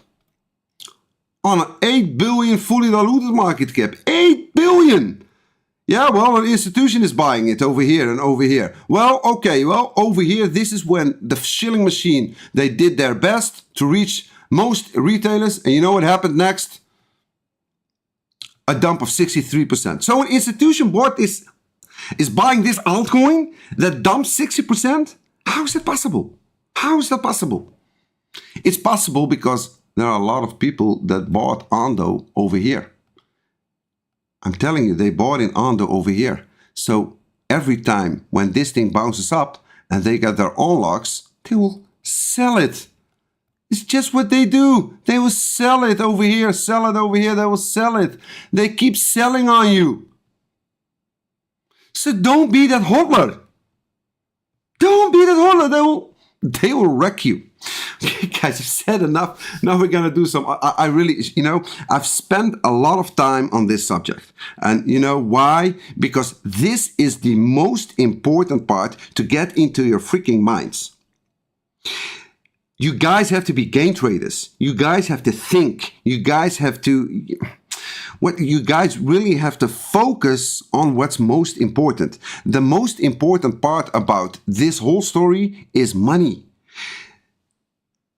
on an 8 billion fully diluted market cap. 8 billion! Yeah, well, an institution is buying it over here and over here. Well, okay, well, over here, this is when the shilling machine, they did their best to reach most retailers. And you know what happened next? A dump of 63%. So an institution bought this, is buying this altcoin that dumps 60%? How is that possible? How is that possible? It's possible because there are a lot of people that bought Ondo over here. I'm telling you, they bought in Ondo over here. So every time when this thing bounces up and they get their unlocks, they will sell it. It's just what they do. They will sell it over here, sell it over here, they will sell it. They keep selling on you. So don't be that hodler. Don't be that hodler. They will wreck you. Okay, guys, I've said enough. Now we're gonna do some. I really, you know, I've spent a lot of time on this subject, and you know why? Because this is the most important part to get into your freaking minds. You guys have to be gain traders. You guys have to think. You guys have to. You guys really have to focus on what's most important. The most important part about this whole story is money.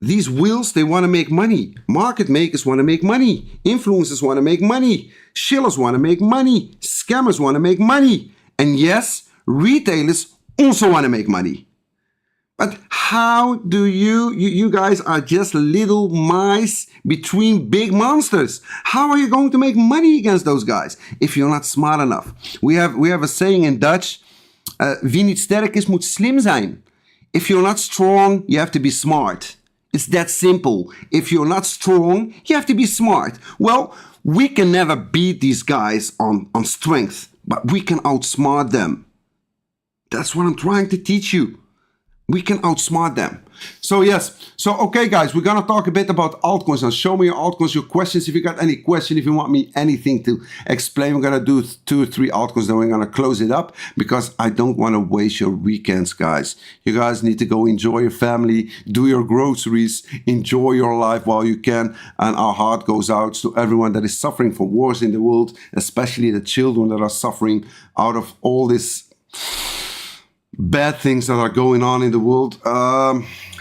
These wheels, they want to make money. Market makers want to make money. Influencers want to make money. Shillers want to make money. Scammers want to make money. And yes, retailers also want to make money. But how do you guys are just little mice between big monsters. How are you going to make money against those guys if you're not smart enough? We have a saying in Dutch, wie niet sterk is, moet slim zijn. If you're not strong, you have to be smart. It's that simple. If you're not strong, you have to be smart. Well, we can never beat these guys on strength, but we can outsmart them. That's what I'm trying to teach you. We can outsmart them. So yes, so okay guys, we're gonna talk a bit about altcoins now. Show me your altcoins, your questions. If you got any question, if you want me anything to explain, we're gonna do 2 or 3 altcoins, then we're gonna close it up because I don't want to waste your weekends, guys. You guys need to go enjoy your family, do your groceries, enjoy your life while you can, and our heart goes out to everyone that is suffering from wars in the world, especially the children that are suffering out of all this bad things that are going on in the world.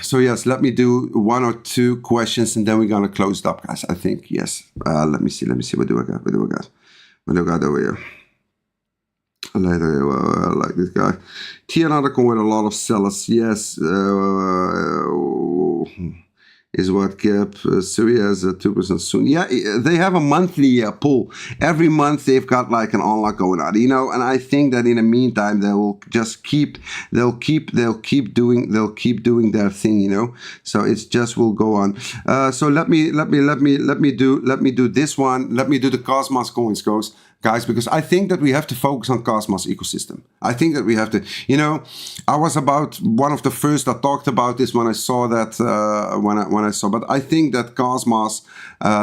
So yes, let me do 1 or 2 questions and then we're gonna close it up, guys. I think yes. Let me see. What do I got? What do I got over here? Later, like this guy. Another coin with a lot of sellers. Yes. Is what kept Syria as a 2% soon. Yeah, they have a monthly pull. Every month they've got like an unlock going on, you know. And I think that in the meantime they will just keep doing their thing, you know. So it's just will go on. So let me do this one. Let me do the Cosmos coins, guys, because I think that we have to focus on Cosmos ecosystem. I think that we have to, you know, I was about one of the first that talked about this when I saw that, but I think that Cosmos,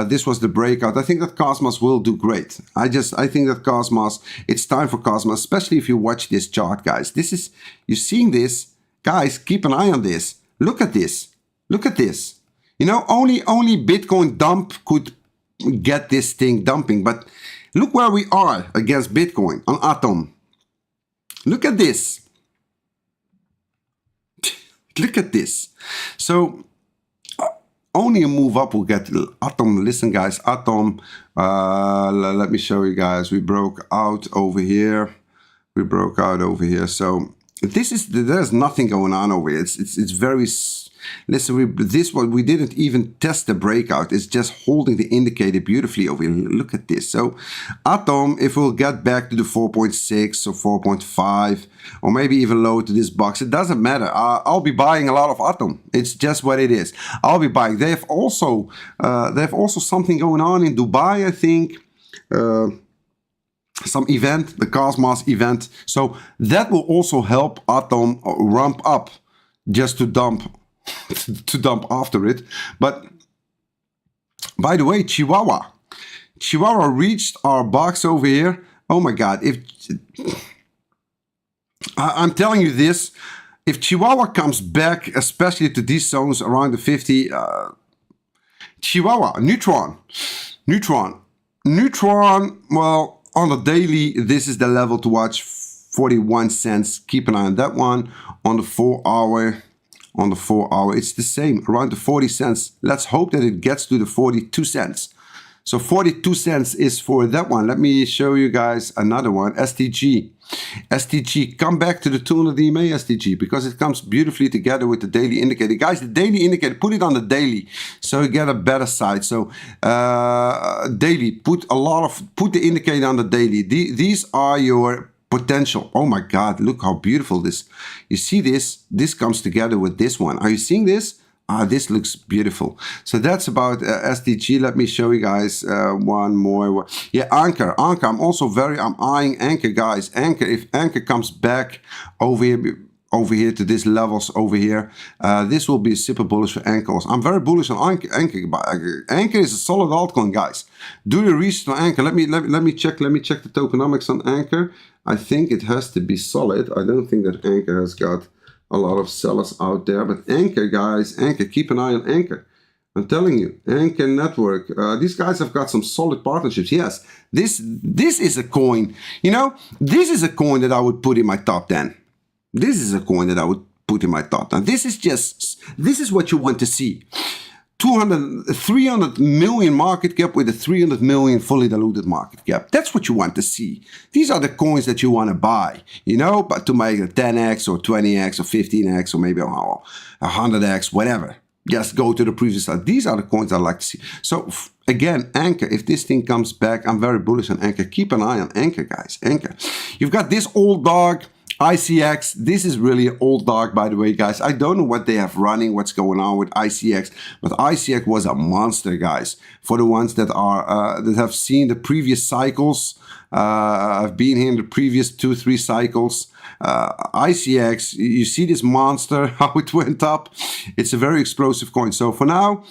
this was the breakout. I think that Cosmos will do great. I think that Cosmos, it's time for Cosmos, especially if you watch this chart, guys. This is, you're seeing this, guys, keep an eye on this. Look at this. Look at this. You know, only Bitcoin dump could get this thing dumping, but look where we are against Bitcoin on Atom. Look at this. Look at this. So only a move up will get Atom. Listen, guys, Atom. Let me show you guys. We broke out over here. So there's nothing going on over here. It's very. Listen, we didn't even test the breakout. It's just holding the indicator beautifully over here. Look at this. So Atom, if we'll get back to the 4.6 or 4.5 or maybe even lower to this box, it doesn't matter. I'll be buying a lot of Atom. It's just what it is. I'll be buying. They have also something going on in Dubai, I think. Some event, the Cosmos event. So that will also help Atom ramp up just to dump after it. But by the way, Chihuahua reached our box over here. Oh my God, if I'm telling you this, if Chihuahua comes back, especially to these zones around the 50, Chihuahua, Neutron, well, on the daily, this is the level to watch, 41 cents. Keep an eye on that one. On the 4 hour, it's the same, around the 40 cents. Let's hope that it gets to the 42 cents. So 42 cents is for that one. Let me show you guys another one, STG. STG, come back to the 200 EMA STG because it comes beautifully together with the daily indicator. Guys, the daily indicator, put it on the daily so you get a better side. So daily, put the indicator on the daily. These are your potential. Oh my God, look how beautiful this. You see this? This comes together with this one. Are you seeing this? This looks beautiful. So that's about SDG. Let me show you guys one more. Yeah, Anchor. I'm eyeing Anchor, guys. Anchor, if Anchor comes back over here to these levels over here, this will be super bullish for Anchor. I'm very bullish on Anchor. Anchor is a solid altcoin, guys. Do your research on Anchor. Let me check the tokenomics on Anchor. I think it has to be solid. I don't think that Anchor has got a lot of sellers out there, but Anchor, guys, Anchor, keep an eye on Anchor. I'm telling you, Anchor Network, these guys have got some solid partnerships. Yes, this is a coin, you know, this is a coin that I would put in my top 10. This is a coin that I would put in my top 10. This is what you want to see. 300 million market cap with a 300 million fully diluted market cap. That's what you want to see. These are the coins that you want to buy, you know, but to make a 10x or 20x or 15x or maybe 100x, whatever. Just go to the previous slide. These are the coins I like to see. So again, Anchor, if this thing comes back, I'm very bullish on Anchor. Keep an eye on Anchor, guys. Anchor. You've got this old dog ICX, this is really an old dog, by the way, guys. I don't know what they have running, what's going on with ICX, but ICX was a monster, guys. For the ones that are that have seen the previous cycles, I've been here in the previous 2-3 cycles. ICX, you see this monster, how it went up. It's a very explosive coin. So for now,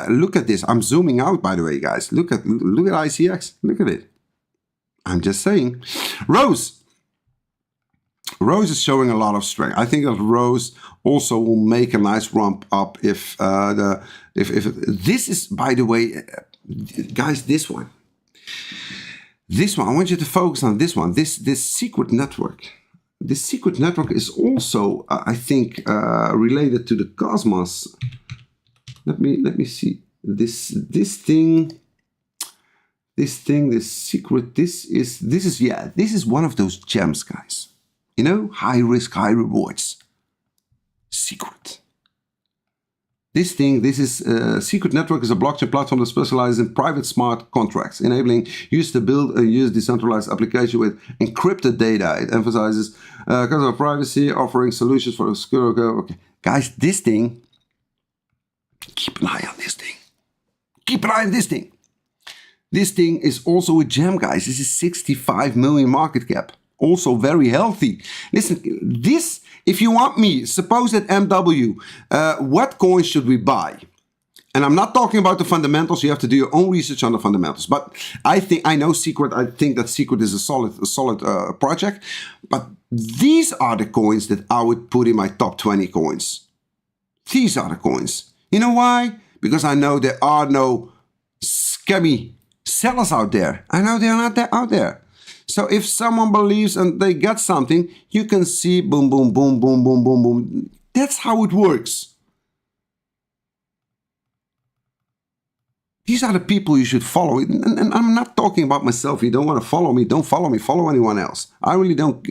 look at this. I'm zooming out, by the way, guys. Look at ICX. Look at it. I'm just saying. Rose is showing a lot of strength. I think that Rose also will make a nice ramp up if this is, by the way, guys, this one, I want you to focus on this one. This secret network. This secret network is also, I think, related to the Cosmos. Let me see this secret. This is one of those gems, guys. You know, high risk, high rewards. Secret. This Secret Network is a blockchain platform that specializes in private smart contracts, enabling users to build and use decentralized application with encrypted data. It emphasizes customer privacy, offering solutions for security. Okay. Guys, this thing, keep an eye on this thing. Keep an eye on this thing. This thing is also a gem, guys. This is 65 million market cap. Also very healthy. Listen, this, if you want me, suppose that MW, what coins should we buy? And I'm not talking about the fundamentals. You have to do your own research on the fundamentals. But I know Secret. I think that Secret is a solid project. But these are the coins that I would put in my top 20 coins. These are the coins. You know why? Because I know there are no scammy sellers out there. I know they are not out there. So if someone believes and they get something, you can see boom, boom, boom, boom, boom, boom, boom. That's how it works. These are the people you should follow. And I'm not talking about myself. If you don't want to follow me, don't follow me. Follow anyone else. I really don't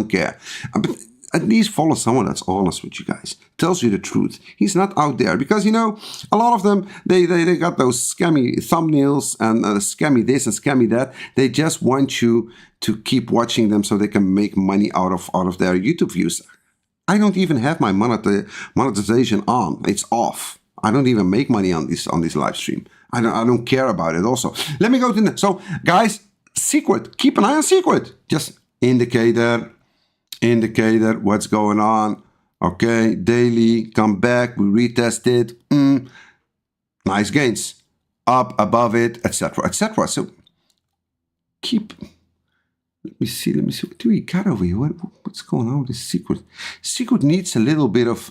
care. But at least follow someone that's honest with you guys. Tells you the truth. He's not out there. Because, you know, a lot of them, they got those scammy thumbnails and scammy this and scammy that. They just want you to keep watching them so they can make money out of their YouTube views. I don't even have my monetization on. It's off. I don't even make money on this live stream. I don't care about it also. Let me go to so guys, Secret. Keep an eye on Secret. Just indicator, what's going on. Okay, daily, come back, we retest it. Nice gains. Up, above it, etc., etc. So keep. Let me see. What do we got over here? What's going on with this Secret? Secret needs a little bit of.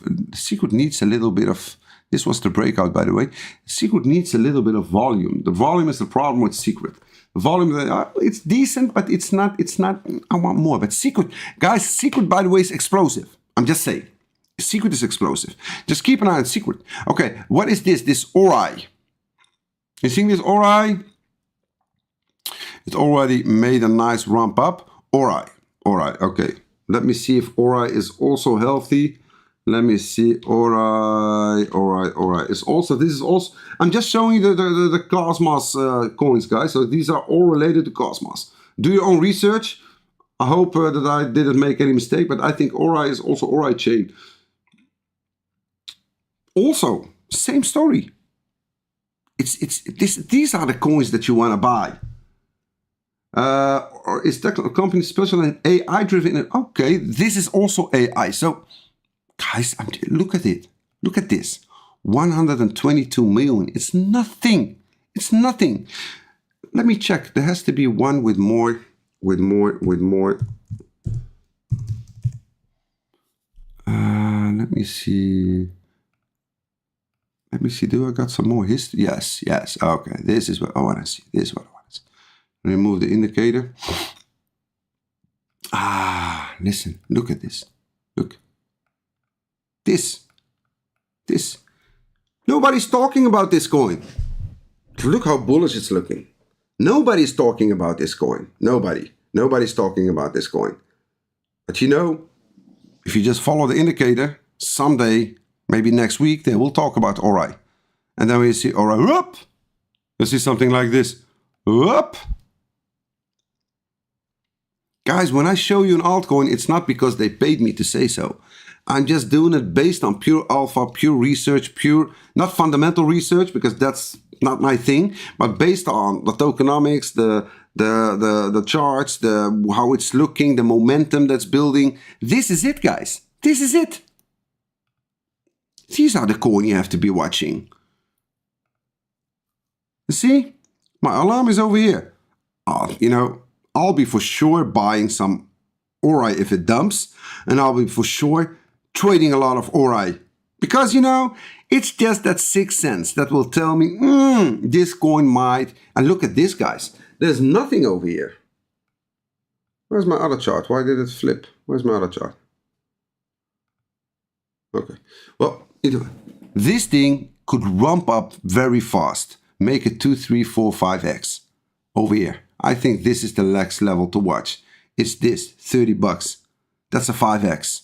This was the breakout, by the way. Secret needs a little bit of volume. The volume is the problem with Secret. The volume, it's decent, but it's not. I want more. But Secret, guys, Secret, by the way, is explosive. I'm just saying. Secret is explosive. Just keep an eye on Secret. Okay, what is this? This Oraichain. You seeing this Oraichain? It already made a nice ramp up. Oraichain. Okay. Let me see if Oraichain is also healthy. Let me see. Oraichain. It's also. This is also. I'm just showing you the Cosmos coins, guys. So these are all related to Cosmos. Do your own research. I hope that I didn't make any mistake, but I think Oraichain is also Oraichain. Also, same story. These are the coins that you want to buy. Or is that a company specialized in AI driven? Okay, this is also AI. So, guys, look at it. Look at this. 122 million. It's nothing. It's nothing. Let me check. There has to be one with more. Let me see. Do I got some more history? Yes. Okay. This is what I want to see. Remove the indicator. Listen. Look at this. Look. This. Nobody's talking about this coin. Look how bullish it's looking. Nobody's talking about this coin. Nobody's talking about this coin. But you know, if you just follow the indicator, someday, maybe next week, they will talk about Oraichain. And then we see Oraichain, whoop! You see something like this. Whoop! Guys, when I show you an altcoin, it's not because they paid me to say so. I'm just doing it based on pure alpha, pure research, pure, not fundamental research, because that's not my thing, but based on the tokenomics, the charts, how it's looking, the momentum that's building. This is it, guys. This is it. These are the coin you have to be watching. See? My alarm is over here. You know, I'll be for sure buying some Orai if it dumps, and I'll be for sure trading a lot of Orai. Because, you know, it's just that 6 cents that will tell me, this coin might. And look at this, guys. There's nothing over here. Where's my other chart? Why did it flip? Where's my other chart? Okay. Well, this thing could ramp up very fast. Make it 2, 3, 4, 5x over here. I think this is the next level to watch. It's this, 30 bucks. That's a 5x.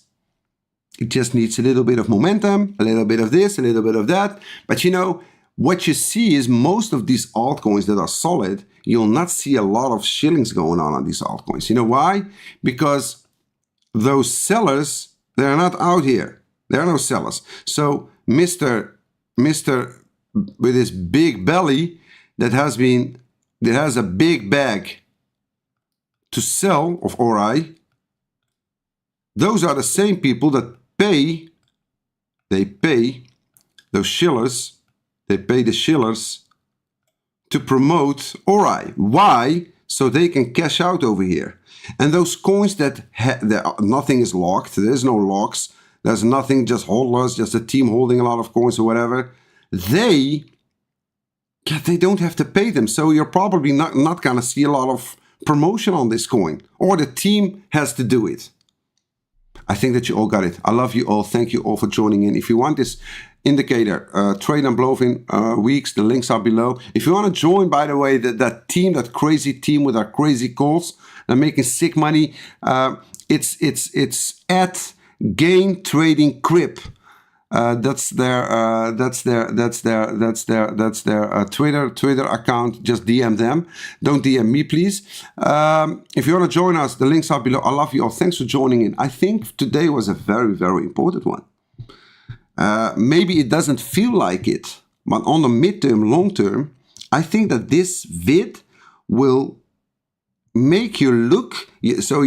It just needs a little bit of momentum, a little bit of this, a little bit of that. But you know, what you see is most of these altcoins that are solid, you'll not see a lot of shillings going on these altcoins. You know why? Because those sellers, they're not out here. There are no sellers. So Mr. with his big belly that has a big bag to sell of Orai, those are the same people that pay those shillers, they pay the shillers to promote Orai. Why? So they can cash out over here. And those coins that nothing is locked, there's no locks, there's nothing, just holders, just a team holding a lot of coins or whatever, they don't have to pay them. So you're probably not gonna see a lot of promotion on this coin, or the team has to do it. I think that you all got it. I love you all. Thank you all for joining in. If you want this indicator, trade on Blofin, Weex, the links are below. If you want to join, by the way, that team, that crazy team with our crazy calls and making sick money, it's at Gain Trading Crip. That's their Twitter account. Just DM them. Don't DM me, please. If you want to join us, the links are below. I love you all. Thanks for joining in. I think today was a very, very important one. Maybe it doesn't feel like it, but on the midterm, long term, I think that this vid will make you look. So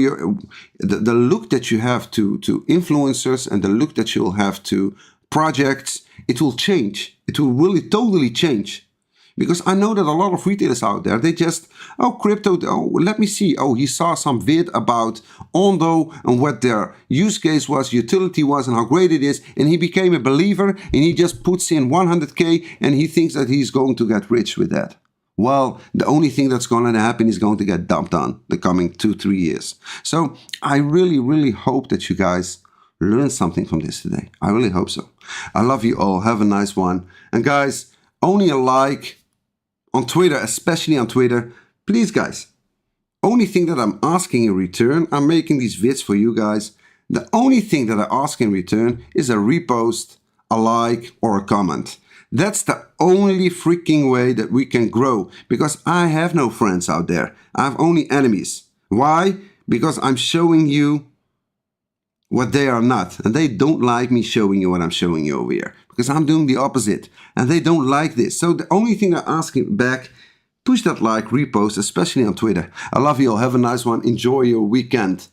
the look that you have to influencers and the look that you'll have to projects, it will change. It will really totally change. Because I know that a lot of retailers out there, they just, oh, crypto, oh, let me see. Oh, he saw some vid about Ondo and what their use case was, utility was, and how great it is. And he became a believer and he just puts in 100K and he thinks that he's going to get rich with that. Well, the only thing that's going to happen is going to get dumped on the coming 2-3 years. So I really, really hope that you guys learn something from this today. I really hope so. I love you all. Have a nice one. And guys, only a like on Twitter, especially on Twitter. Please, guys, only thing that I'm asking in return, I'm making these vids for you guys. The only thing that I ask in return is a repost, a like, or a comment. That's the only freaking way that we can grow, because I have no friends out there. I have only enemies. Why? Because I'm showing you what they are not, and they don't like me showing you what I'm showing you over here, because I'm doing the opposite, and they don't like this. So the only thing I ask back, push that like, repost, especially on Twitter. I love you all. Have a nice one. Enjoy your weekend.